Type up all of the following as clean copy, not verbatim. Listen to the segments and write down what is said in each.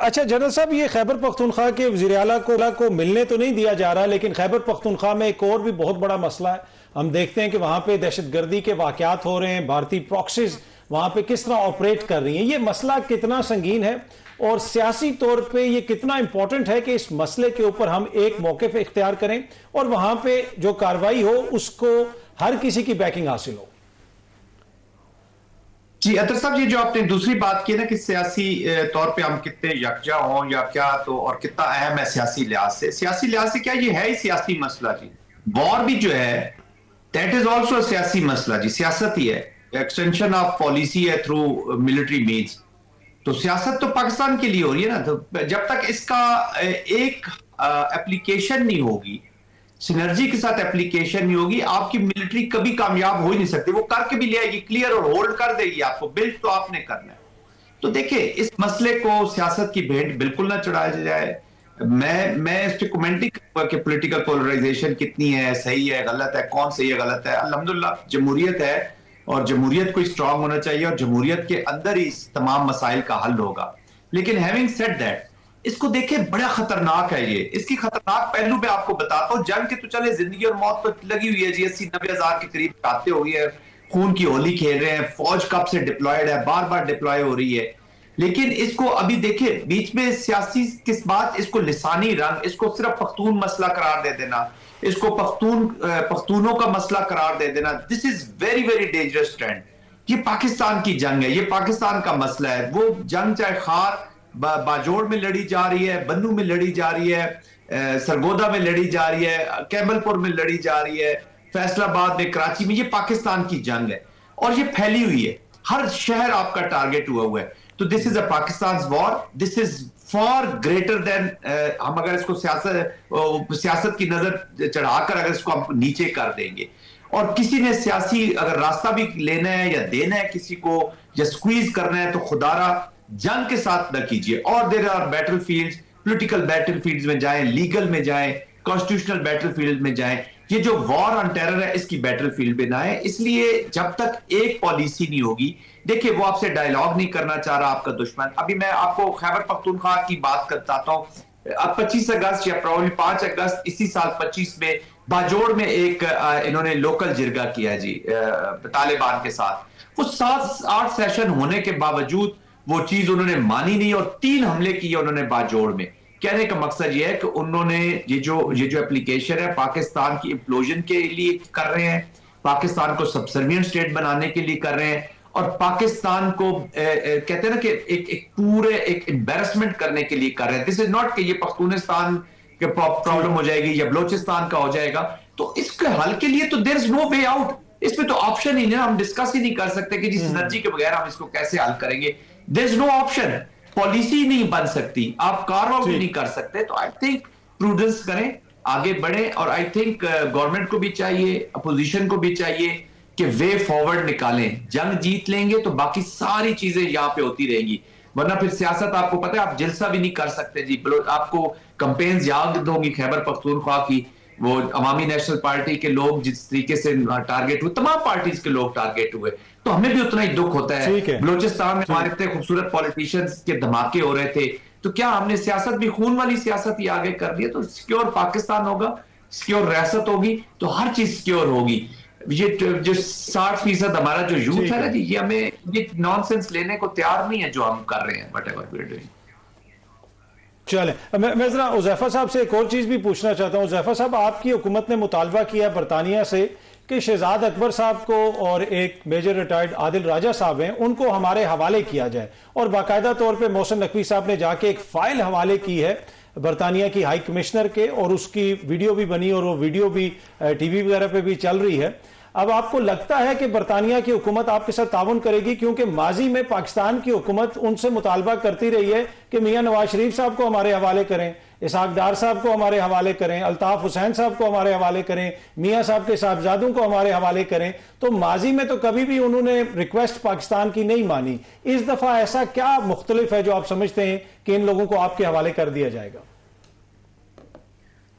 اچھا جنرل صاحب، یہ خیبر پختونخوا کے وزیر اعلیٰ کو ملنے تو نہیں دیا جا رہا، لیکن خیبر پختونخوا میں ایک اور بھی بہت بڑا مسئلہ ہے. ہم دیکھتے ہیں کہ وہاں پہ دہشت گردی کے واقعات ہو رہے ہیں، بھارتی پراکسیز وہاں پہ کس طرح آپریٹ کر رہی ہیں. یہ مسئلہ کتنا سنگین ہے اور سیاسی طور پہ یہ کتنا امپورٹنٹ ہے کہ اس مسئلے کے اوپر ہم ایک موقف اختیار کریں اور وہاں پہ جو کارروائی ہو اس کو ہر کسی کی بیکنگ حاصل ہو. جی عطر صاحب، یہ جو آپ نے دوسری بات کی نا کہ سیاسی طور پہ ہم کتنے یکجا ہوں یا کیا، تو اور کتنا اہم ہے سیاسی لحاظ سے کیا یہ ہے ہی سیاسی مسئلہ. جی وار بھی جو ہے دیٹ از آلسو سیاسی مسئلہ. جی سیاست ہی ہے، ایکسٹینشن آف پالیسی ہے تھرو ملٹری مینز. تو سیاست تو پاکستان کے لیے ہو رہی ہے نا. تو جب تک اس کا ایک اپلیکیشن نہیں ہوگی، سینرجی کے ساتھ اپلیکیشن نہیں ہوگی، آپ کی ملٹری کبھی کامیاب ہو ہی نہیں سکتی. وہ کر کے بھی لے آئے گی، کلیئر اور ہولڈ کر دے گی آپ کو، بلڈ تو آپ نے کرنا ہے. تو دیکھیں اس مسئلے کو سیاست کی بھیٹ بالکل نہ چڑھایا جائے. میں اس پہ کمنٹ نہیں کروں گا کہ پولیٹیکل پولرائزیشن کتنی ہے، صحیح ہے غلط ہے، کون صحیح ہے غلط ہے. الحمدللہ جمہوریت ہے اور جمہوریت کو اسٹرانگ ہونا چاہیے اور جمہوریت کے اندر ہی تمام مسائل کا حل ہوگا. لیکن ہیونگ سیڈ دیٹ، اس کو دیکھیں بڑا خطرناک ہے. یہ اس کی خطرناک پہلو میں آپ کو بتاتا ہوں. جنگ کے تو چلے زندگی اور موت تو لگی ہوئی ہے جی، 80-90 ہزار کے قریب چاہتے ہوئی ہے، خون کی ہولی کھیل رہے ہیں، فوج کب سے ڈپلائیڈ ہے، بار بار ڈپلوائے ہو رہی ہے. لیکن اس کو ابھی دیکھیں بیچ میں سیاسی کس بات، اس کو لسانی رنگ، اس کو صرف پختون مسئلہ قرار دے دینا، اس کو پختونوں کا مسئلہ قرار دے دینا، this is very very dangerous trend. یہ پاکستان کی جنگ ہے، یہ پاکستان کا مسئلہ ہے. وہ جنگ چاہے خار باجوڑ میں لڑی جا رہی ہے، بنو میں لڑی جا رہی ہے، سرگودا میں لڑی جا رہی ہے، کیمل پور میں لڑی جا رہی ہے، فیصل آباد میں، کراچی میں، یہ پاکستان کی جنگ ہے اور یہ پھیلی ہوئی ہے. ہر شہر آپ کا ٹارگٹ ہوا ہے. تو دس از اے پاکستان's وار. دس از فار گریٹر دین، ہم اگر اس کو سیاست کی نظر چڑھا کر اگر اس کو ہم نیچے کر دیں گے اور کسی نے سیاسی اگر راستہ بھی لینا ہے یا دینا ہے کسی کو یا سکویز کرنا ہے تو خدا را جنگ کے ساتھ نہ کیجئے. اور there are battle fields, political battle fields میں جائیں، لیگل میں جائیں، کانسٹیٹیوشنل بیٹل فیلڈ میں جائیں. یہ جو وار آن ٹیرر ہے اس کی بیٹل فیلڈ پہ نہ ہے. اس لیے جب تک ایک پالیسی نہیں ہوگی، دیکھیں وہ آپ سے ڈائیلاگ نہیں کرنا چاہ رہا آپ کا دشمن. ابھی میں آپ کو خیبر پختونخوا کی بات کرتا ہوں. اب 25 اگست یا پروبلی 5 اگست اسی سال 25 میں باجوڑ میں ایک انہوں نے لوکل جرگہ کیا جی طالبان کے ساتھ. وہ 7-8 سیشن ہونے کے باوجود وہ چیز انہوں نے مانی نہیں اور 3 حملے کیے انہوں نے باجوڑ میں. کہنے کا مقصد یہ ہے کہ انہوں نے یہ جو اپلیکیشن ہے پاکستان کی امپلوژن کے لیے کر رہے ہیں، پاکستان کو سبسروینٹ اسٹیٹ بنانے کے لیے کر رہے ہیں اور پاکستان کو کہتے ہیں نا کہ ایک پورے ایک امبیرسمنٹ کرنے کے لیے کر رہے ہیں. دس از ناٹ کہ یہ پختونستان کے پرابلم ہو جائے گی یا بلوچستان کا ہو جائے گا. تو اس کے حل کے لیے تو دیر از نو وے آؤٹ. اس پہ تو آپشن ہی نہیں، ہم ڈسکس ہی نہیں کر سکتے کہ جی سینرجی کے بغیر ہم اس کو کیسے حل کریں گے. دیر از نو آپشن. پالیسی نہیں بن سکتی، آپ کاروائی بھی نہیں کر سکتے. تو آئی تھنک پروڈنس کریں، آگے بڑھیں اور آئی تھنک گورنمنٹ کو بھی چاہیے، اپوزیشن کو بھی چاہیے کہ وے فارورڈ نکالیں. جنگ جیت لیں گے تو باقی ساری چیزیں یہاں پہ ہوتی رہیں گی، ورنہ پھر سیاست آپ کو پتہ ہے آپ جلسہ بھی نہیں کر سکتے جی. آپ کو کمپینز یاد ہوں گی خیبر پختونخوا کی، وہ عوامی نیشنل پارٹی کے لوگ جس طریقے سے ٹارگٹ ہوئے، تمام پارٹیز کے لوگ ٹارگٹ ہوئے. تو ہمیں بھی اتنا ہی دکھ ہوتا ہے. بلوچستان میں ہمارے اتنے خوبصورت پولیٹیشنز کے دھماکے ہو رہے تھے، تو کیا ہم نے سیاست بھی خون والی سیاست ہی آگے کر دی ہے؟ تو سیکیور پاکستان ہوگا، سیکیور ریاست ہوگی تو ہر چیز سیکیور ہوگی. یہ جو 60% ہمارا جو یوتھ ہے نا جی، یہ ہمیں یہ نان سینس لینے کو تیار نہیں ہے جو ہم کر رہے ہیں whatever we are doing. چلیں میں ذرا حذیفہ صاحب سے ایک اور چیز بھی پوچھنا چاہتا ہوں. حذیفہ صاحب، آپ کی حکومت نے مطالبہ کیا ہے برطانیہ سے کہ شہزاد اکبر صاحب کو اور ایک میجر ریٹائرڈ عادل راجہ صاحب ہیں ان کو ہمارے حوالے کیا جائے، اور باقاعدہ طور پہ محسن نقوی صاحب نے جا کے ایک فائل حوالے کی ہے برطانیہ کی ہائی کمشنر کے، اور اس کی ویڈیو بھی بنی اور وہ ویڈیو بھی ٹی وی وغیرہ پہ بھی چل رہی ہے. اب آپ کو لگتا ہے کہ برطانیہ کی حکومت آپ کے ساتھ تعاون کرے گی؟ کیونکہ ماضی میں پاکستان کی حکومت ان سے مطالبہ کرتی رہی ہے کہ میاں نواز شریف صاحب کو ہمارے حوالے کریں، اسحاق ڈار صاحب کو ہمارے حوالے کریں، الطاف حسین صاحب کو ہمارے حوالے کریں، میاں صاحب کے صاحبزادوں کو ہمارے حوالے کریں. تو ماضی میں تو کبھی بھی انہوں نے ریکویسٹ پاکستان کی نہیں مانی. اس دفعہ ایسا کیا مختلف ہے جو آپ سمجھتے ہیں کہ ان لوگوں کو آپ کے حوالے کر دیا جائے گا؟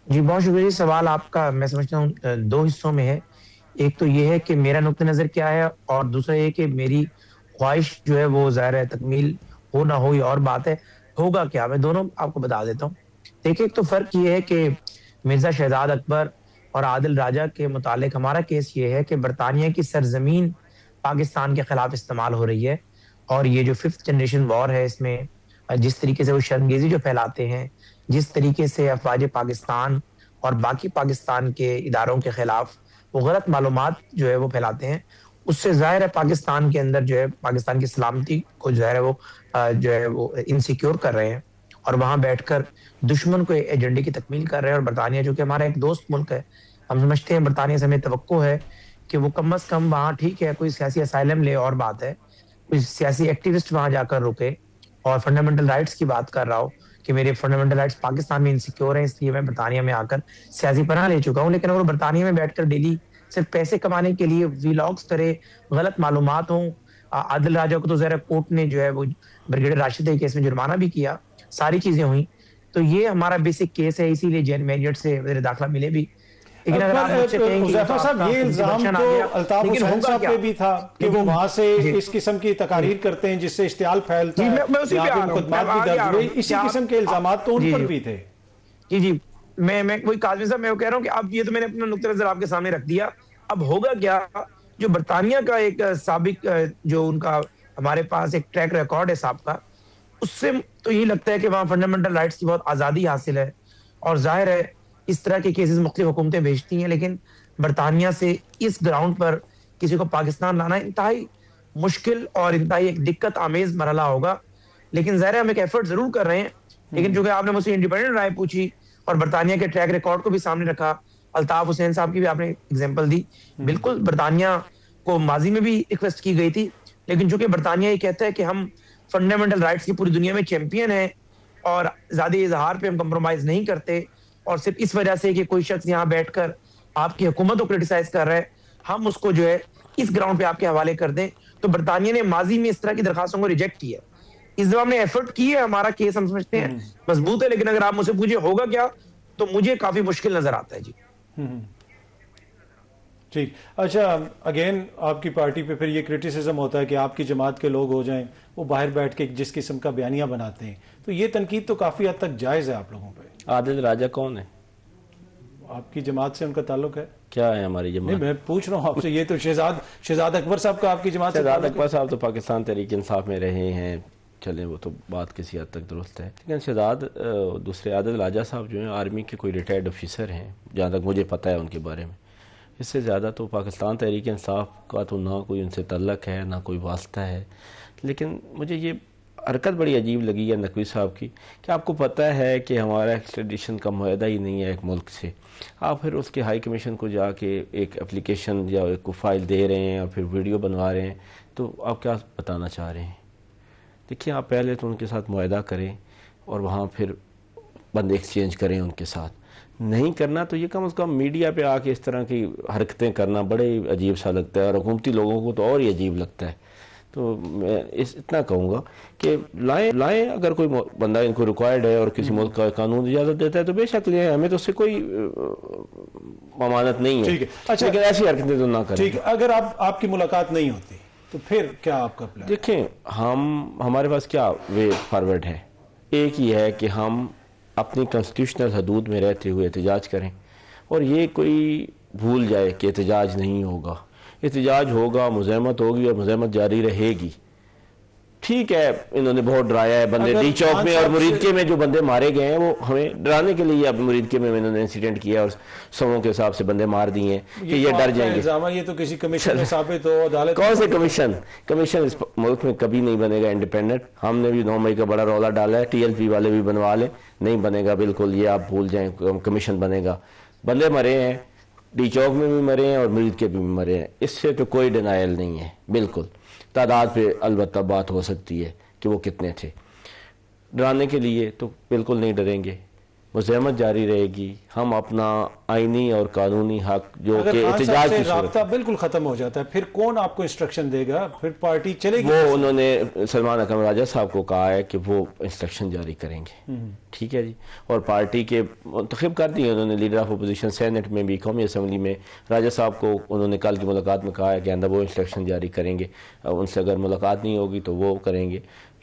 جی بہت شکریہ. سوال آپ کا میں سمجھتا ہوں 2 حصوں میں ہے. ایک تو یہ ہے کہ میرا نقطہ نظر کیا ہے، اور دوسرا یہ کہ میری خواہش جو ہے وہ ظاہر ہے تکمیل ہو نہ ہو یہ اور بات ہے. ہوگا کیا؟ میں دونوں آپ کو بتا دیتا ہوں. دیکھیں ایک تو فرق یہ ہے کہ مرزا شہزاد اکبر اور عادل راجہ کے متعلق ہمارا کیس یہ ہے کہ برطانیہ کی سرزمین پاکستان کے خلاف استعمال ہو رہی ہے, اور یہ جو 5th جنریشن وار ہے اس میں جس طریقے سے وہ شرمگیزی جو پھیلاتے ہیں, جس طریقے سے افواج پاکستان اور باقی پاکستان کے اداروں کے خلاف وہ غلط معلومات جو ہے وہ پھیلاتے ہیں, اس سے ظاہر ہے پاکستان کے اندر جو ہے پاکستان کی سلامتی کو ظاہر ہے وہ انسیکیور کر رہے ہیں, اور وہاں بیٹھ کر دشمن کو ایجنڈے کی تکمیل کر رہے ہیں. اور برطانیہ جو کہ ہمارا ایک دوست ملک ہے, ہم سمجھتے ہیں برطانیہ سے ہمیں توقع ہے کہ وہ کم از کم وہاں ٹھیک ہے کوئی سیاسی اسائلم لے اور بات ہے, کوئی سیاسی ایکٹیوسٹ وہاں جا کر رکے اور فنڈامنٹل رائٹس کی بات کر رہا ہو کہ میرے فنڈامنٹل رائٹس پاکستان میں انسیکیور ہیں, اس لیے میں برطانیہ میں آ کر سیاسی پناہ لے چکا ہوں. لیکن اگر برطانیہ میں بیٹھ کر ڈیلی صرف پیسے کمانے کے لیے ویلاگز کرے, غلط معلومات ہوں, عادل راجہ کو تو ظاہر کورٹ نے جو ہے وہ بریگیڈیئر راشد کے کیس میں جرمانہ بھی کیا, ساری چیزیں ہوئیں, تو یہ ہمارا بیسک کیس ہے, اسی لیے جین میریٹ سے وزیر داخلہ ملے بھی. لیکن اگر آپ مجھ سے کہیں کہ حذیفہ صاحب یہ الزام تو الطاف حسین صاحب پہ بھی تھا کہ وہ وہاں سے اس قسم کی تقاریر کرتے ہیں جس سے اشتعال پھیلتا ہے, مقدمات بھی درج ہوئے, اسی قسم کے الزامات تو ان پر بھی تھے. جی میں وہی کاظمی صاحب میں وہ کہہ رہا ہوں کہ اب یہ تو میں نے اپنا نقطہ نظر آپ کے سامنے رکھ دیا. اب ہوگا کیا, جو برطانیہ کا ایک سابق جو ان کا ہمارے پاس ایک ٹریک ریکارڈ ہے صاحب کا, اس سے تو یہ لگتا ہے کہ وہاں فنڈامنٹل رائٹس کی بہت آزادی حاصل ہے, اور ظاہر ہے اس طرح کے کیسز مختلف حکومتیں بھیجتی ہیں, لیکن برطانیہ سے اس گراؤنڈ پر کسی کو پاکستان لانا انتہائی مشکل اور انتہائی ایک دقت آمیز مرحلہ ہوگا. لیکن ظاہر ہے ہم ایک ایفرٹ ضرور کر رہے ہیں, لیکن چونکہ آپ نے مجھ سے انڈیپینڈنٹ رائے پوچھی اور برطانیہ کے ٹریک ریکارڈ کو بھی سامنے رکھا, الطاف حسین صاحب کی بھی آپ نے ایگزامپل دی, بالکل برطانیہ کو ماضی میں بھی ریکویسٹ کی گئی تھی, لیکن چونکہ برطانیہ یہ کہتا ہے کہ ہم فنڈامنٹل رائٹس کی پوری دنیا میں چیمپئن ہیں اور زیادہ اظہار پہ ہم کمپرومائز نہیں کرتے, اور صرف اس وجہ سے کہ کوئی شخص یہاں بیٹھ کر آپ کی حکومت کو کرٹیسائز کر رہا ہے, ہم اس کو جو ہے اس گراؤنڈ پہ آپ کے حوالے کر دیں. تو برطانیہ نے ماضی میں اس طرح کی درخواستوں کو ریجیکٹ کیا, اس دفعہ ہم نے ایفرٹ کی ہے, ہمارا کیس ہم سمجھتے ہیں مضبوط ہے, لیکن اگر آپ مجھ سے پوچھیں ہوگا کیا, تو مجھے کافی مشکل نظر آتا ہے. جی ٹھیک. اچھا, اگین آپ کی پارٹی پہ پھر یہ کرٹیسزم ہوتا ہے کہ آپ کی جماعت کے لوگ ہو جائیں وہ باہر بیٹھ کے جس قسم کا بیانیہ بناتے ہیں, تو یہ تنقید تو کافی حد تک جائز ہے آپ لوگوں پہ. عادل راجہ کون ہے؟ آپ کی جماعت سے ان کا تعلق ہے کیا ہے؟ ہماری جماعت میں پوچھ رہا ہوں آپ سے, یہ تو شہزاد اکبر صاحب کا آپ کی جماعت سے شہزاد اکبر صاحب تو پاکستان تحریک انصاف میں رہے ہیں, چلیں وہ تو بات کسی حد تک درست ہے, لیکن شہزاد دوسرے عادل راجہ صاحب جو ہیں آرمی کے کوئی ریٹائرڈ آفیسر ہیں جہاں تک مجھے پتہ ہے ان کے بارے میں. اس سے زیادہ تو پاکستان تحریک انصاف کا تو نہ کوئی ان سے تعلق ہے نہ کوئی واسطہ ہے. لیکن مجھے یہ حرکت بڑی عجیب لگی ہے نقوی صاحب کی کہ آپ کو پتہ ہے کہ ہمارا ایکسٹریڈیشن کا معاہدہ ہی نہیں ہے ایک ملک سے, آپ پھر اس کے ہائی کمیشن کو جا کے ایک اپلیکیشن یا ایک فائل دے رہے ہیں اور پھر ویڈیو بنوا رہے ہیں, تو آپ کیا بتانا چاہ رہے ہیں؟ دیکھیں, آپ پہلے تو ان کے ساتھ معاہدہ کریں اور وہاں پھر بندے ایکسچینج کریں ان کے ساتھ. نہیں کرنا تو یہ کم از کم میڈیا پہ آ کے اس طرح کی حرکتیں کرنا بڑے عجیب سا لگتا ہے, اور حکومتی لوگوں کو تو اور ہی عجیب لگتا ہے. تو میں اتنا کہوں گا کہ لائیں اگر کوئی بندہ ان کو ریکوائرڈ ہے اور کسی ملک کا قانون اجازت دیتا ہے تو بے شک لیں, ہمیں تو اس سے کوئی ممانعت نہیں ہے. اچھا, لیکن ایسی حرکتیں تو نہ کریں. ٹھیک ہے, اگر آپ کی ملاقات نہیں ہوتی تو پھر کیا آپ کا پلان؟ دیکھیں, ہمارے پاس کیا وے فارورڈ ہے, ایک ہی ہے کہ ہم اپنی کنسٹیٹیوشنل حدود میں رہتے ہوئے احتجاج کریں, اور یہ کوئی بھول جائے کہ احتجاج نہیں ہوگا. احتجاج ہوگا, مزاحمت ہوگی اور مزاحمت جاری رہے گی. ٹھیک ہے, انہوں نے بہت ڈرایا ہے, بندے ڈی چوک میں اور مریدکے میں جو بندے مارے گئے ہیں وہ ہمیں ڈرانے کے لیے, اب مریدکے میں انہوں نے انسیڈنٹ کیا اور سووں کے حساب سے بندے مار دیے ہیں کہ یہ ڈر جائیں گے. یہ تو کسی کمیشن میں ثابت ہو, عدالت کون سے کمیشن اس ملک میں کبھی نہیں بنے گا انڈیپینڈنٹ. ہم نے بھی 9 مئی کا بڑا رولا ڈالا ہے, ٹی ایل پی والے بھی بنوا لیں, نہیں بنے گا بالکل, یہ آپ بھول جائیں کمیشن بنے گا. بندے مرے ہیں, ڈی چوک میں بھی مرے ہیں اور مرید کے بھی مرے ہیں, اس سے تو کوئی ڈینائل نہیں ہے. بالکل تعداد پہ البتہ بات ہو سکتی ہے کہ وہ کتنے تھے. ڈرانے کے لیے تو بالکل نہیں ڈریں گے, مزاحمت جاری رہے گی. ہم اپنا آئینی اور قانونی حق جو کہ احتجاج کی رابطہ بالکل ختم ہو جاتا ہے, پھر کون آپ کو انسٹرکشن دے گا؟ پھر پارٹی چلے گی. وہ انہوں نے سلمان اکرم راجہ صاحب کو کہا ہے کہ وہ انسٹرکشن جاری کریں گے. ٹھیک ہے جی, اور پارٹی کے منتخب کر دیے انہوں نے لیڈر آف اپوزیشن. سینٹ میں بھی, قومی اسمبلی میں راجہ صاحب کو انہوں نے کل کی ملاقات میں کہا ہے کہ آئندہ وہ انسٹرکشن جاری کریں گے. ان سے اگر ملاقات نہیں ہوگی تو وہ کریں گے.